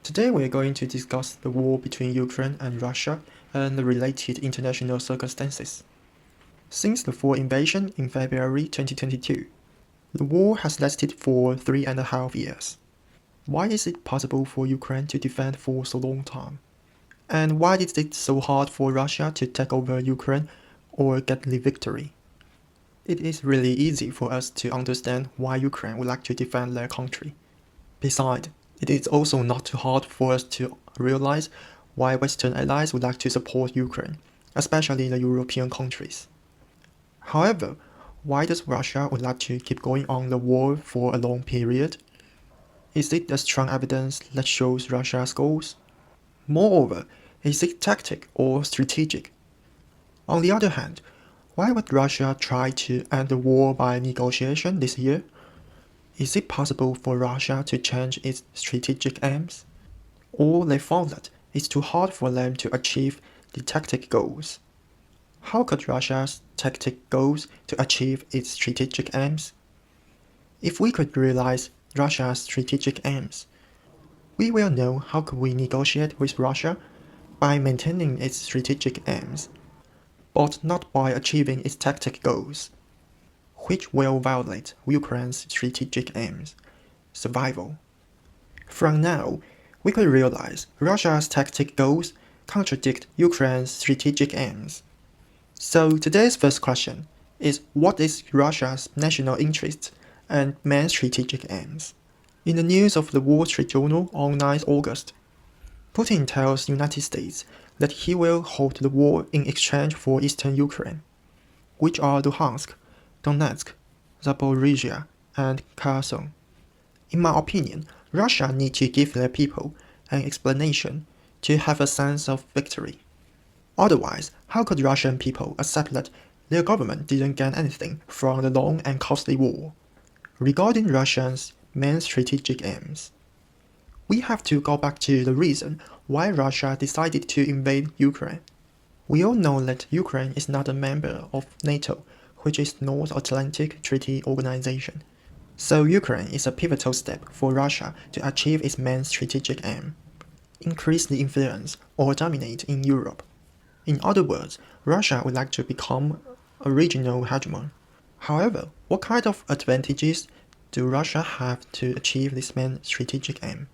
Today we are going to discuss the war between Ukraine and Russia and the related international circumstances. Since the full invasion in February 2022, the war has lasted for 3.5 years. Why is it possible for Ukraine to defend for so long time? And why is it so hard for Russia to take over Ukraine or get the victory? It is really easy for us to understand why Ukraine would like to defend their country. Besides, it is also not too hard for us to realize why Western allies would like to support Ukraine, especially the European countries. However, why does Russia would like to keep going on the war for a long period? Is it a strong evidence that shows Russia's goals? Moreover, is it tactic or strategic? On the other hand, why would Russia try to end the war by negotiation this year? Is it possible for Russia to change its strategic aims? Or they found that it's too hard for them to achieve the tactic goals? How could Russia's tactic goals to achieve its strategic aims? If we could realize Russia's strategic aims, we will know how could we negotiate with Russia by maintaining its strategic aims, but not by achieving its tactic goals, which will violate Ukraine's strategic aims, survival. From now, we could realize Russia's tactic goals contradict Ukraine's strategic aims. So today's first question is, what is Russia's national interest and main strategic aims? In the news of the Wall Street Journal on 9 August, Putin tells United States that he will halt the war in exchange for eastern Ukraine, which are Luhansk, Donetsk, Zaporizhia, and Kherson. In my opinion, Russia needs to give their people an explanation to have a sense of victory. Otherwise, how could Russian people accept that their government didn't gain anything from the long and costly war? Regarding Russia's main strategic aims, we have to go back to the reason why Russia decided to invade Ukraine. We all know that Ukraine is not a member of NATO, which is North Atlantic Treaty Organization. So Ukraine is a pivotal step for Russia to achieve its main strategic aim: increase the influence or dominate in Europe. In other words, Russia would like to become a regional hegemon. However, what kind of advantages do Russia have to achieve this main strategic aim?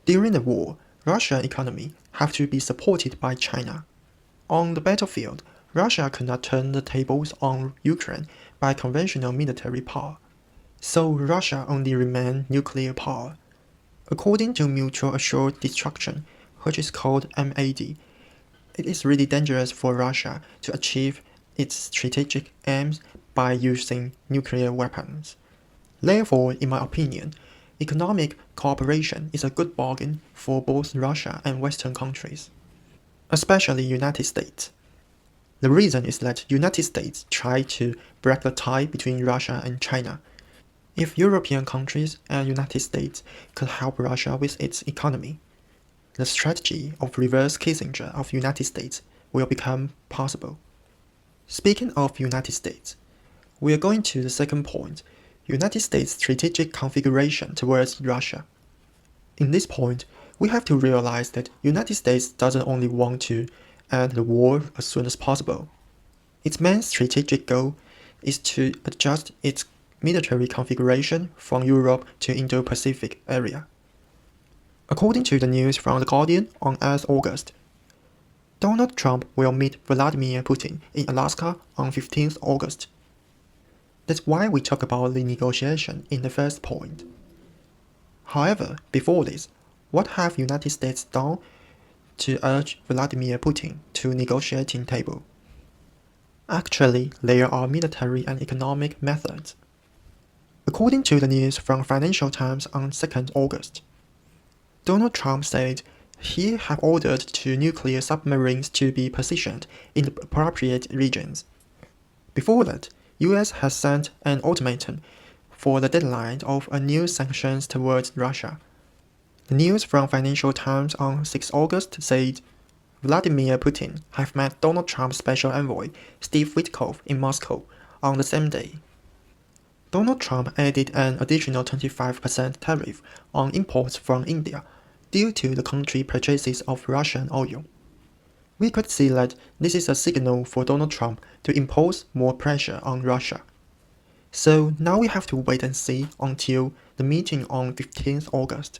During the war, Russia's economy have to be supported by China. On the battlefield, Russia could not turn the tables on Ukraine by conventional military power, so Russia only remained nuclear power. According to Mutual Assured Destruction, which is called MAD, it is really dangerous for Russia to achieve its strategic aims by using nuclear weapons. Therefore, in my opinion, economic cooperation is a good bargain for both Russia and Western countries, especially United States. The reason is that United States try to break the tie between Russia and China. If European countries and United States could help Russia with its economy, the strategy of reverse Kissinger of United States will become possible. Speaking of United States, we are going to the second point, United States' strategic configuration towards Russia. In this point, we have to realize that United States doesn't only want to end the war as soon as possible. Its main strategic goal is to adjust its military configuration from Europe to Indo-Pacific area. According to the news from The Guardian on 8 August, Donald Trump will meet Vladimir Putin in Alaska on 15 August. That's why we talk about the negotiation in the first point. However, before this, what have United States done to urge Vladimir Putin to negotiating table? Actually, there are military and economic methods. According to the news from Financial Times on 2 August, Donald Trump said he had ordered 2 nuclear submarines to be positioned in the appropriate regions. Before that, US has sent an ultimatum for the deadline of a new sanctions towards Russia. The news from Financial Times on 6 August said Vladimir Putin have met Donald Trump's special envoy Steve Witkoff in Moscow on the same day. Donald Trump added an additional 25% tariff on imports from India due to the country purchases of Russian oil. We could see that this is a signal for Donald Trump to impose more pressure on Russia. So now we have to wait and see until the meeting on 15th August.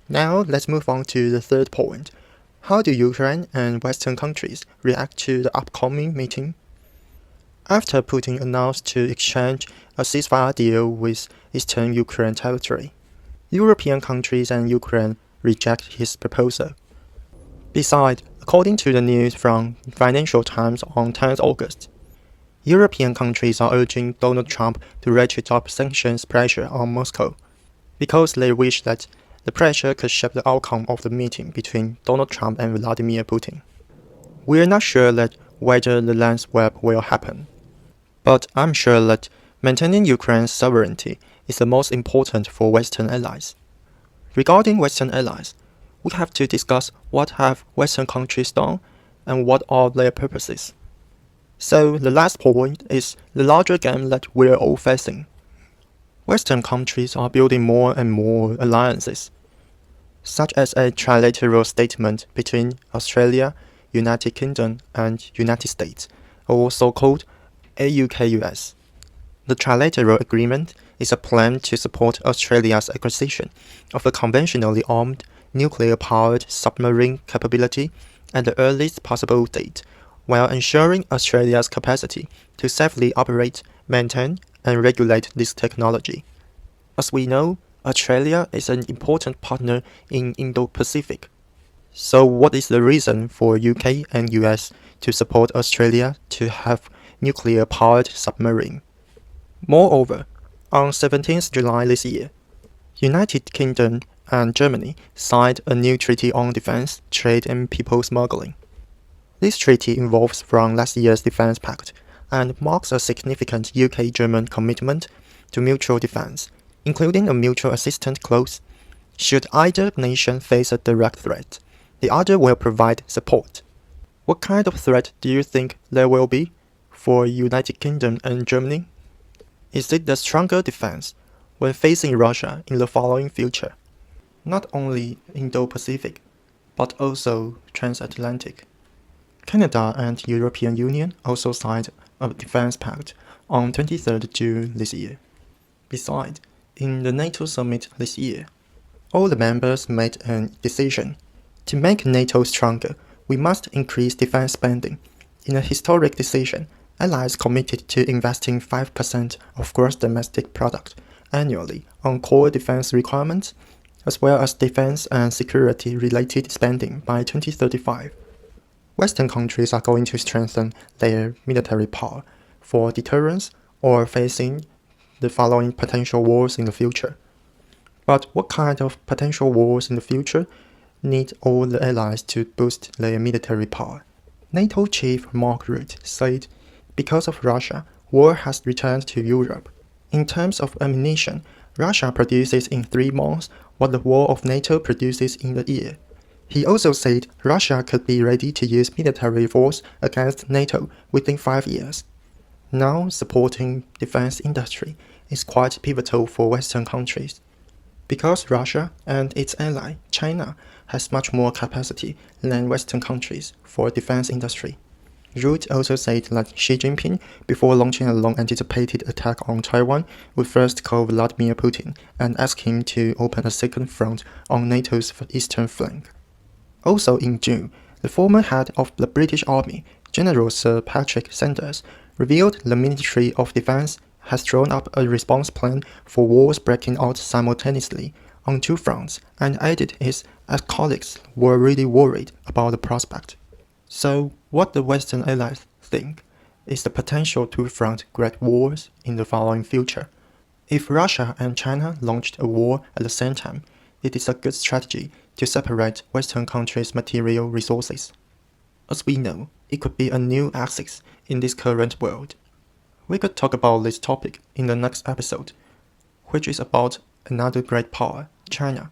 Now let's move on to the third point. How do Ukraine and Western countries react to the upcoming meeting? After Putin announced to exchange a ceasefire deal with eastern Ukraine territory, European countries and Ukraine reject his proposal. Besides, according to the news from Financial Times on 10th August, European countries are urging Donald Trump to ratchet up sanctions pressure on Moscow because they wish that the pressure could shape the outcome of the meeting between Donald Trump and Vladimir Putin. We are not sure that whether the land swap will happen, but I'm sure that maintaining Ukraine's sovereignty is the most important for Western allies. Regarding Western allies, we have to discuss what have Western countries done and what are their purposes. So the last point is the larger game that we're all facing. Western countries are building more and more alliances, such as a trilateral statement between Australia, United Kingdom, and United States, or so-called AUKUS. The trilateral agreement is a plan to support Australia's acquisition of a conventionally armed, nuclear-powered submarine capability at the earliest possible date, while ensuring Australia's capacity to safely operate, maintain, and regulate this technology. As we know, Australia is an important partner in Indo-Pacific. So what is the reason for UK and US to support Australia to have nuclear-powered submarine? Moreover, on 17th July this year, United Kingdom and Germany signed a new treaty on defense, trade and people smuggling. This treaty evolves from last year's defense pact and marks a significant UK-German commitment to mutual defense, including a mutual assistance clause. Should either nation face a direct threat, the other will provide support. What kind of threat do you think there will be for United Kingdom and Germany? Is it the stronger defense when facing Russia in the following future? Not only Indo-Pacific, but also transatlantic. Canada and European Union also signed a defense pact on 23rd June this year. Besides, in the NATO summit this year, all the members made a decision. To make NATO stronger, we must increase defense spending. In a historic decision, allies committed to investing 5% of gross domestic product annually on core defense requirements, as well as defense and security-related spending by 2035. Western countries are going to strengthen their military power for deterrence or facing the following potential wars in the future. But what kind of potential wars in the future need all the allies to boost their military power? NATO chief Mark Rutte said, because of Russia, war has returned to Europe. In terms of ammunition, Russia produces in 3 months what the wall of NATO produces in a year. He also said Russia could be ready to use military force against NATO within 5 years. Now supporting defense industry is quite pivotal for Western countries, because Russia and its ally, China, has much more capacity than Western countries for defense industry. Rutte also said that Xi Jinping, before launching a long-anticipated attack on Taiwan, would first call Vladimir Putin and ask him to open a second front on NATO's eastern flank. Also in June, the former head of the British Army, General Sir Patrick Sanders, revealed the Ministry of Defense has drawn up a response plan for wars breaking out simultaneously on 2 fronts, and added his colleagues were really worried about the prospect. So, what the Western allies think is the potential to front great wars in the following future. If Russia and China launched a war at the same time, it is a good strategy to separate Western countries' material resources. As we know, it could be a new axis in this current world. We could talk about this topic in the next episode, which is about another great power, China.